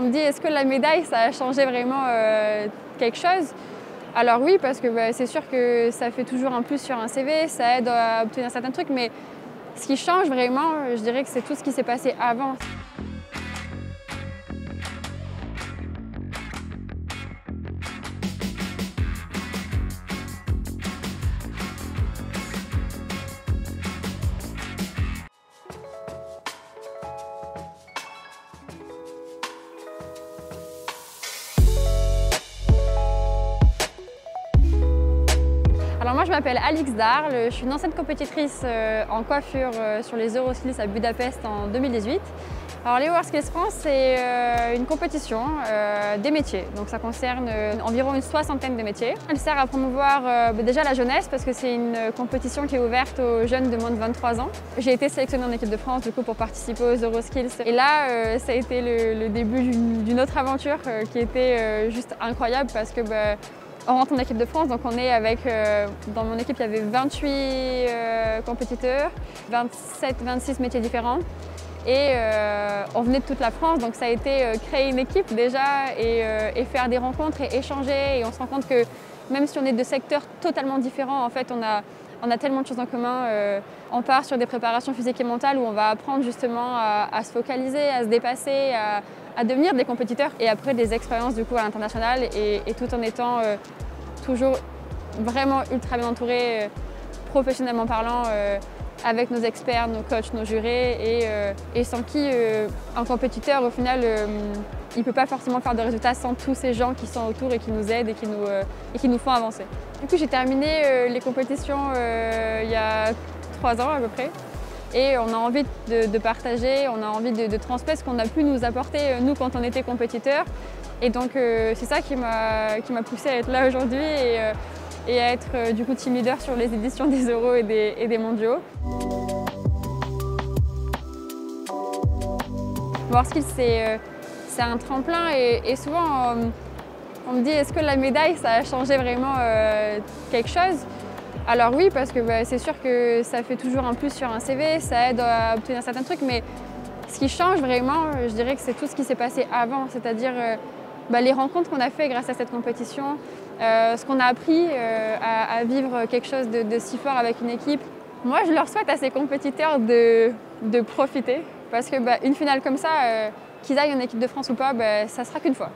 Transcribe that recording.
me dit est-ce que la médaille ça a changé vraiment quelque chose? Alors oui, parce que c'est sûr que ça fait toujours un plus sur un CV, ça aide à obtenir certains trucs, mais ce qui change vraiment, je dirais que c'est tout ce qui s'est passé avant. Alors moi je m'appelle Alix Darle, je suis une ancienne compétitrice en coiffure sur les Euroskills à Budapest en 2018. Alors les WorldSkills France c'est une compétition des métiers, donc ça concerne environ une soixantaine de métiers. Elle sert à promouvoir déjà la jeunesse parce que c'est une compétition qui est ouverte aux jeunes de moins de 23 ans. J'ai été sélectionnée en équipe de France du coup pour participer aux Euroskills et là ça a été le début d'une autre aventure qui était juste incroyable parce que on rentre en équipe de France, donc on est avec, dans mon équipe il y avait 28 compétiteurs, 27-26 métiers différents et on venait de toute la France, donc ça a été créer une équipe déjà et faire des rencontres et échanger et on se rend compte que même si on est de secteurs totalement différents, en fait on a tellement de choses en commun. On part sur des préparations physiques et mentales où on va apprendre justement à se focaliser, à se dépasser, à devenir des compétiteurs et après des expériences du coup à l'international et tout en étant toujours vraiment ultra bien entouré, professionnellement parlant, avec nos experts, nos coachs, nos jurés et sans qui un compétiteur au final il ne peut pas forcément faire de résultats sans tous ces gens qui sont autour et qui nous aident et qui nous font avancer. Du coup j'ai terminé les compétitions il y a 3 ans à peu près. Et on a envie de partager, on a envie de transmettre ce qu'on a pu nous apporter, nous, quand on était compétiteurs. Et donc, c'est ça qui m'a poussée à être là aujourd'hui et à être du coup team leader sur les éditions des Euros et des Mondiaux. WorldSkills, c'est un tremplin et souvent, on me dit est-ce que la médaille, ça a changé vraiment quelque chose? Alors oui, parce que c'est sûr que ça fait toujours un plus sur un CV, ça aide à obtenir certains trucs, mais ce qui change vraiment, je dirais que c'est tout ce qui s'est passé avant, c'est-à-dire les rencontres qu'on a fait grâce à cette compétition, ce qu'on a appris à vivre quelque chose de si fort avec une équipe. Moi, je leur souhaite à ces compétiteurs de profiter, parce que une finale comme ça, qu'ils aillent en équipe de France ou pas, ça sera qu'une fois.